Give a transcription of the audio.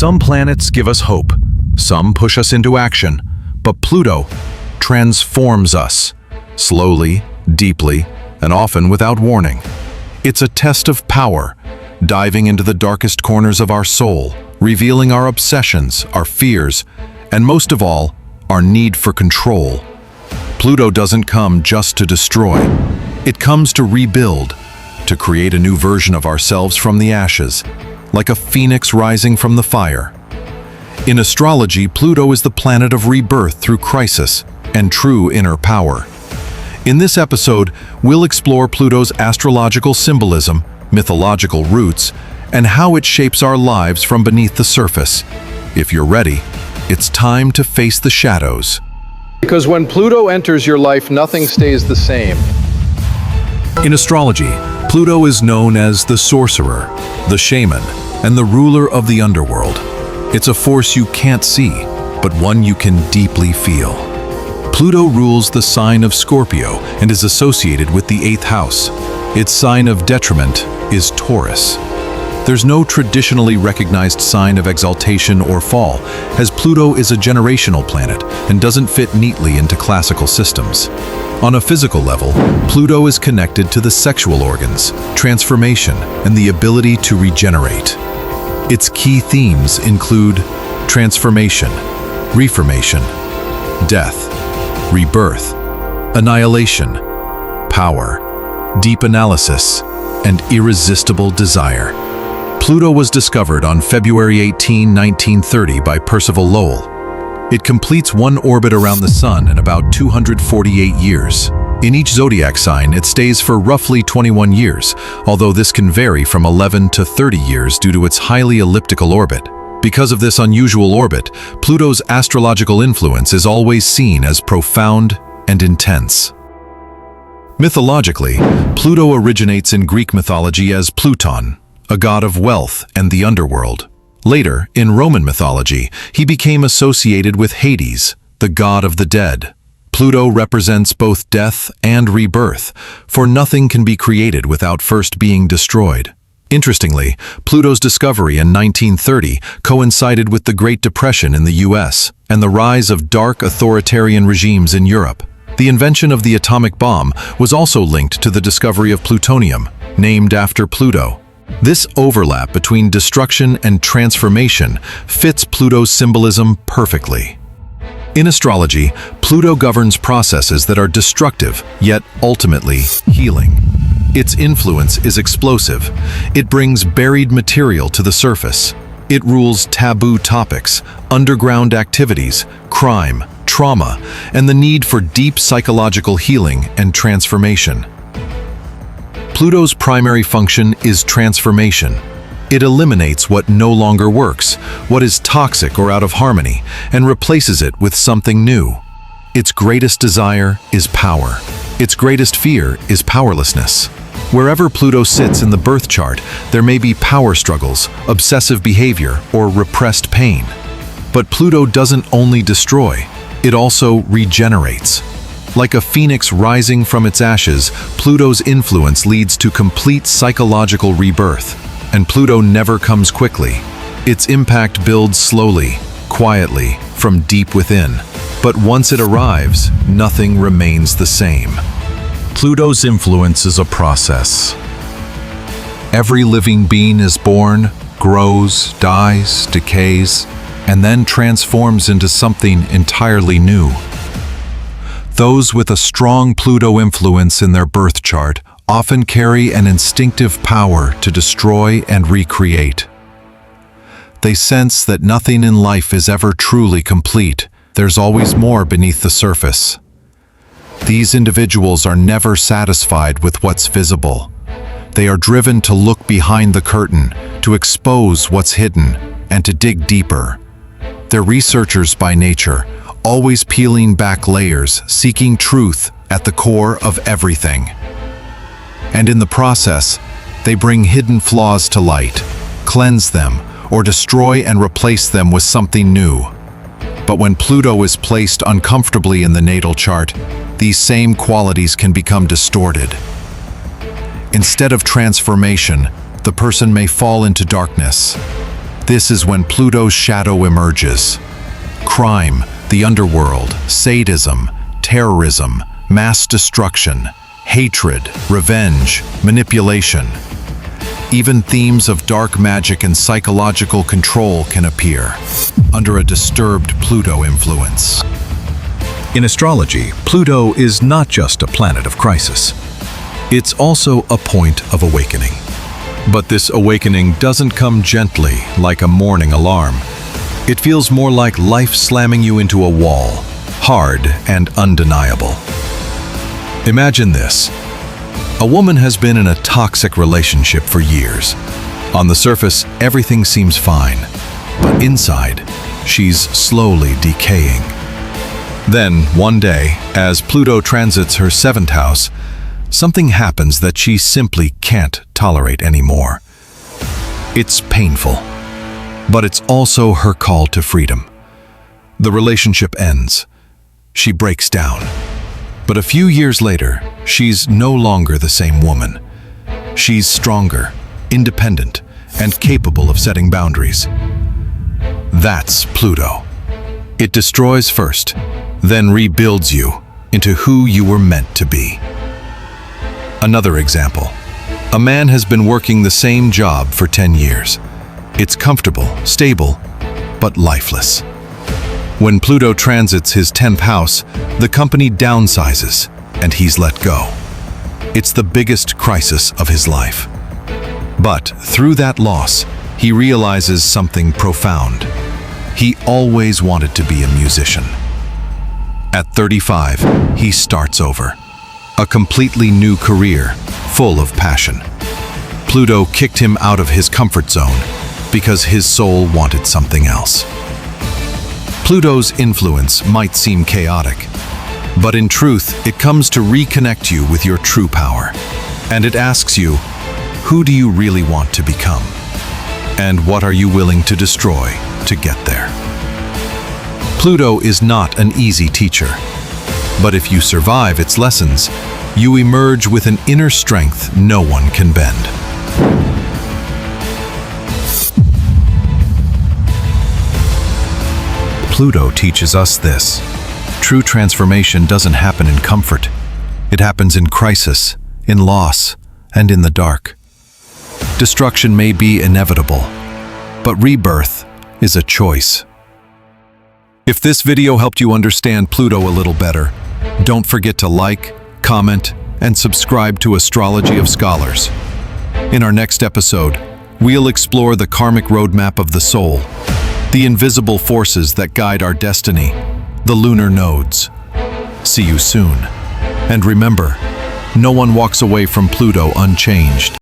Some planets give us hope, some push us into action, but Pluto transforms us, slowly, deeply, and often without warning. It's a test of power, diving into the darkest corners of our soul, revealing our obsessions, our fears, and most of all, our need for control. Pluto doesn't come just to destroy. It comes to rebuild, to create a new version of ourselves from the ashes, like a phoenix rising from the fire. In astrology, Pluto is the planet of rebirth through crisis and true inner power. In this episode, we'll explore Pluto's astrological symbolism, mythological roots, and how it shapes our lives from beneath the surface. If you're ready, it's time to face the shadows. Because when Pluto enters your life, nothing stays the same. In astrology, Pluto is known as the sorcerer, the shaman, and the ruler of the underworld. It's a force you can't see, but one you can deeply feel. Pluto rules the sign of Scorpio and is associated with the 8th house. Its sign of detriment is Taurus. There's no traditionally recognized sign of exaltation or fall, as Pluto is a generational planet and doesn't fit neatly into classical systems. On a physical level, Pluto is connected to the sexual organs, transformation, and the ability to regenerate. Its key themes include transformation, reformation, death, rebirth, annihilation, power, deep analysis, and irresistible desire. Pluto was discovered on February 18, 1930 by Percival Lowell. It completes one orbit around the Sun in about 248 years. In each zodiac sign, it stays for roughly 21 years, although this can vary from 11 to 30 years due to its highly elliptical orbit. Because of this unusual orbit, Pluto's astrological influence is always seen as profound and intense. Mythologically, Pluto originates in Greek mythology as Pluton, a god of wealth and the underworld. Later, in Roman mythology, he became associated with Hades, the god of the dead. Pluto represents both death and rebirth, for nothing can be created without first being destroyed. Interestingly, Pluto's discovery in 1930 coincided with the Great Depression in the US and the rise of dark authoritarian regimes in Europe. The invention of the atomic bomb was also linked to the discovery of plutonium, named after Pluto. This overlap between destruction and transformation fits Pluto's symbolism perfectly. In astrology, Pluto governs processes that are destructive, yet ultimately healing. Its influence is explosive. It brings buried material to the surface. It rules taboo topics, underground activities, crime, trauma, and the need for deep psychological healing and transformation. Pluto's primary function is transformation. It eliminates what no longer works, what is toxic or out of harmony, and replaces it with something new. Its greatest desire is power. Its greatest fear is powerlessness. Wherever Pluto sits in the birth chart, there may be power struggles, obsessive behavior, or repressed pain. But Pluto doesn't only destroy, it also regenerates. Like a phoenix rising from its ashes, Pluto's influence leads to complete psychological rebirth. And Pluto never comes quickly. Its impact builds slowly, quietly, from deep within. But once it arrives, nothing remains the same. Pluto's influence is a process. Every living being is born, grows, dies, decays, and then transforms into something entirely new. Those with a strong Pluto influence in their birth chart often carry an instinctive power to destroy and recreate. They sense that nothing in life is ever truly complete. There's always more beneath the surface. These individuals are never satisfied with what's visible. They are driven to look behind the curtain, to expose what's hidden, and to dig deeper. They're researchers by nature, always peeling back layers, seeking truth at the core of everything. And in the process, they bring hidden flaws to light, cleanse them, or destroy and replace them with something new. But when Pluto is placed uncomfortably in the natal chart, these same qualities can become distorted. Instead of transformation, the person may fall into darkness. This is when Pluto's shadow emerges. Crime, the underworld, sadism, terrorism, mass destruction, hatred, revenge, manipulation. Even themes of dark magic and psychological control can appear under a disturbed Pluto influence. In astrology, Pluto is not just a planet of crisis. It's also a point of awakening. But this awakening doesn't come gently like a morning alarm. It feels more like life slamming you into a wall, hard and undeniable. Imagine this. A woman has been in a toxic relationship for years. On the surface, everything seems fine, but inside, she's slowly decaying. Then, one day, as Pluto transits her 7th house, something happens that she simply can't tolerate anymore. It's painful, but it's also her call to freedom. The relationship ends. She breaks down. But a few years later, she's no longer the same woman. She's stronger, independent, and capable of setting boundaries. That's Pluto. It destroys first, then rebuilds you into who you were meant to be. Another example. A man has been working the same job for 10 years. It's comfortable, stable, but lifeless. When Pluto transits his 10th house, the company downsizes, and he's let go. It's the biggest crisis of his life. But through that loss, he realizes something profound. He always wanted to be a musician. At 35, he starts over. A completely new career, full of passion. Pluto kicked him out of his comfort zone because his soul wanted something else. Pluto's influence might seem chaotic, but in truth, it comes to reconnect you with your true power. And it asks you, who do you really want to become? And what are you willing to destroy to get there? Pluto is not an easy teacher, but if you survive its lessons, you emerge with an inner strength no one can bend. Pluto teaches us this. True transformation doesn't happen in comfort. It happens in crisis, in loss, and in the dark. Destruction may be inevitable, but rebirth is a choice. If this video helped you understand Pluto a little better, don't forget to like, comment, and subscribe to Astrology of Scholars. In our next episode, we'll explore the karmic roadmap of the soul, the invisible forces that guide our destiny, the lunar nodes. See you soon. And remember, no one walks away from Pluto unchanged.